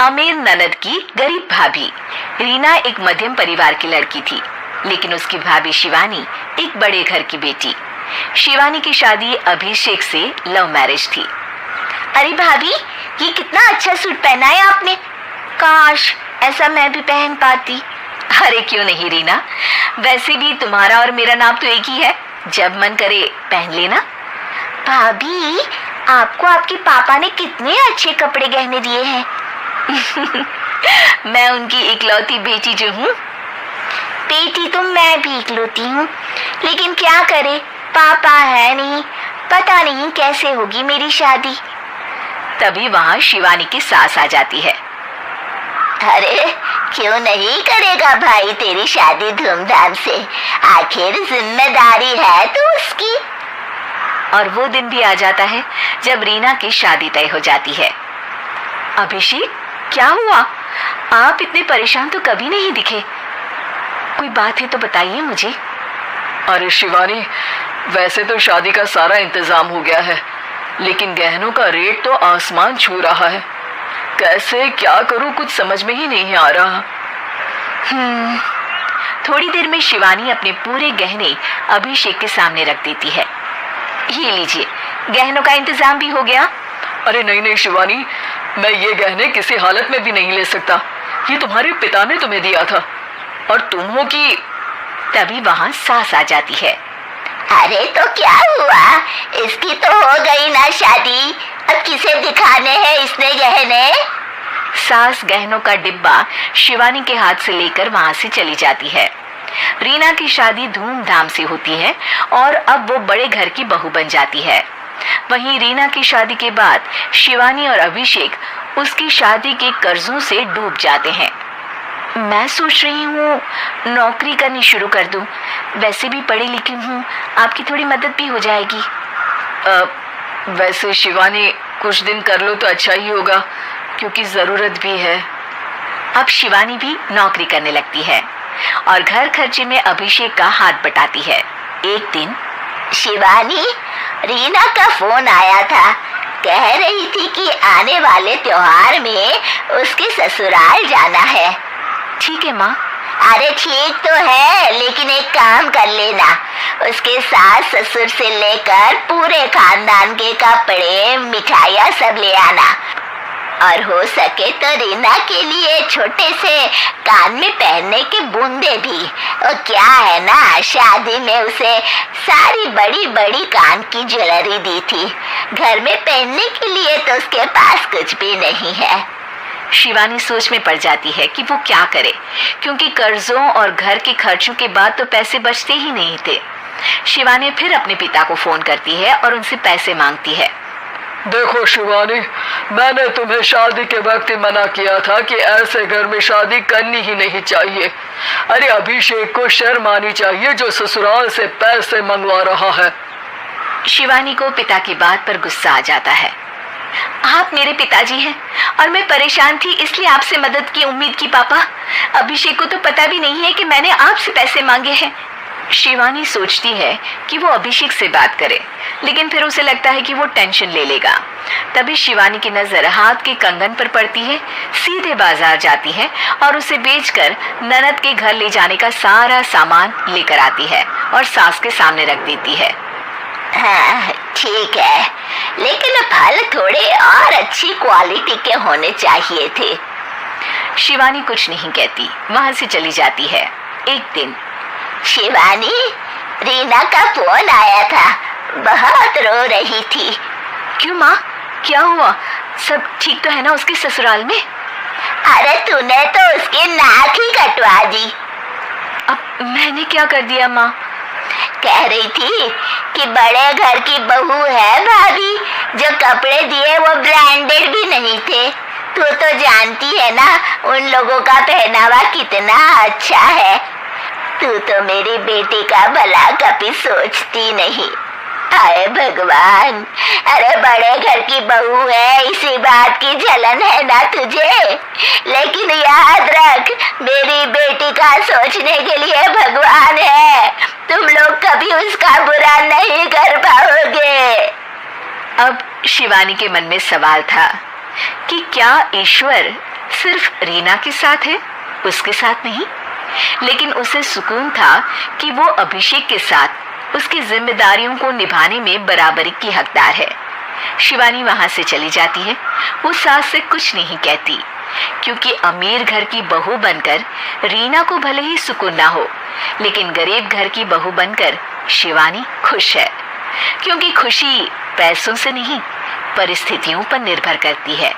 अमीर ननद की गरीब भाभी। रीना एक मध्यम परिवार की लड़की थी, लेकिन उसकी भाभी शिवानी एक बड़े घर की बेटी। शिवानी की शादी अभिषेक से लव मैरिज थी। अरे भाभी, ये कितना अच्छा सूट पहना है आपने। काश ऐसा मैं भी पहन पाती। अरे क्यों नहीं रीना, वैसे भी तुम्हारा और मेरा नाम तो एक ही है, जब मन करे पहन लेना। भाभी, आपको आपके पापा ने कितने अच्छे कपड़े गहने दिए हैं। मैं उनकी इकलौती बेटी जो हूँ। बेटी तो मैं भी इकलौती हूँ, लेकिन क्या करे, पापा है नहीं। पता नहीं कैसे होगी मेरी शादी। तभी वहाँ शिवानी की सास आ जाती है। अरे क्यों नहीं करेगा भाई तेरी शादी धूमधाम से, आखिर जिम्मेदारी है तो उसकी। और वो दिन भी आ जाता है जब रीना की शादी तय हो जाती है। अभिषेक, क्या हुआ? आप इतने परेशान तो कभी नहीं दिखे। कोई बात है तो बताइए मुझे। अरे शिवानी, वैसे तो शादी का सारा इंतजाम हो गया है, लेकिन गहनों का रेट तो आसमान छू रहा है। कैसे क्या करूं, कुछ समझ में ही नहीं आ रहा। थोड़ी देर में शिवानी अपने पूरे गहने अभिषेक के सामने रख देती है। ये लीजिए, गहनों का इंतजाम भी हो गया। अरे नहीं नहीं शिवानी, मैं ये गहने किसी हालत में भी नहीं ले सकता। ये तुम्हारे पिता ने तुम्हें दिया था, और तुम हो कि। तभी वहाँ सास आ जाती है। अरे तो क्या हुआ, इसकी तो हो गई ना शादी, अब किसे दिखाने हैं इसने गहने। सास गहनों का डिब्बा शिवानी के हाथ से लेकर वहाँ से चली जाती है। रीना की शादी धूमधाम से होती है और अब वो बड़े घर की बहू बन जाती है। वहीं रीना की शादी के बाद शिवानी और अभिषेक उसकी शादी के कर्जों से डूब जाते हैं। मैं सोच रही हूँ नौकरी करनी शुरू कर दूँ, वैसे भी पढ़ी लिखी हूँ, आपकी थोड़ी मदद भी हो जाएगी। वैसे शिवानी, कुछ दिन कर लो तो अच्छा ही होगा, क्योंकि ज़रूरत भी है। अब शिवानी भी नौकरी करने लगती है और घर खर्चे में अभिषेक का हाथ बटाती है। एक दिन शिवानी, रीना का फोन आया था, कह रही थी कि आने वाले त्योहार में उसके ससुराल जाना है। ठीक है माँ। अरे ठीक तो है, लेकिन एक काम कर लेना, उसके सास ससुर से लेकर पूरे खानदान के कपड़े मिठाइयाँ सब ले आना, और हो सके तो रीना के लिए छोटे से कान में पहनने के बूंदे भी। और क्या है ना, शादी में उसे सारी बड़ी बड़ी कान की ज्वेलरी दी थी, घर में पहनने के लिए तो उसके पास कुछ भी नहीं है। शिवानी सोच में पड़ जाती है कि वो क्या करे, क्योंकि कर्जों और घर के खर्चों के बाद तो पैसे बचते ही नहीं थे। शिवानी फिर अपने पिता को फोन करती है और उनसे पैसे मांगती है। देखो शिवानी, मैंने तुम्हें शादी के वक्त ही मना किया था कि ऐसे घर में शादी करनी ही नहीं चाहिए। अरे अभिषेक को शर्म आनी चाहिए जो ससुराल से पैसे मंगवा रहा है। शिवानी को पिता की बात पर गुस्सा आ जाता है। आप मेरे पिताजी हैं और मैं परेशान थी, इसलिए आपसे मदद की उम्मीद की पापा। अभिषेक को तो पता भी नहीं है कि मैंने आपसे पैसे मांगे हैं। शिवानी सोचती है कि वो अभिषेक से बात करे, लेकिन फिर उसे लगता है कि वो टेंशन ले लेगा। तभी शिवानी की नजर हाथ के कंगन पर पड़ती है, सीधे बाजार जाती है और उसे बेचकर ननद के घर ले जाने का सारा सामान लेकर आती है और सास के सामने रख देती है। हाँ ठीक है, लेकिन फल थोड़े और अच्छी क्वालिटी के होने चाहिए थे। शिवानी कुछ नहीं कहती, वहां से चली जाती है। एक दिन शिवानी, रीना का फोन आया था, बहुत रो रही थी। क्यों माँ, क्या हुआ? सब ठीक तो है ना उसके ससुराल में? अरे तूने तो उसकी नाक ही कटवा दी। अब मैंने क्या कर दिया माँ? कह रही थी कि बड़े घर की बहू है भाभी, जो कपड़े दिए वो ब्रांडेड भी नहीं थे। तू तो जानती है ना उन लोगों का पहनावा कितना अच्छा है। तू तो मेरी बेटी का भला कभी सोचती नहीं। हाय भगवान, अरे बड़े घर की बहू है, इसी बात की जलन है ना तुझे, लेकिन याद रख मेरी बेटी का सोचने के लिए भगवान है, तुम लोग कभी उसका बुरा नहीं कर पाओगे। अब शिवानी के मन में सवाल था कि क्या ईश्वर सिर्फ रीना के साथ है, उसके साथ नहीं। लेकिन उसे सुकून था कि वो अभिषेक के साथ उसकी जिम्मेदारियों को निभाने में बराबरी की हकदार है। शिवानी वहां से चली जाती है। वो सास से कुछ नहीं कहती, क्योंकि अमीर घर की बहू बनकर रीना को भले ही सुकून ना हो, लेकिन गरीब घर की बहू बनकर शिवानी खुश है, क्योंकि खुशी पैसों से नहीं परिस्थितियों पर निर्भर करती है।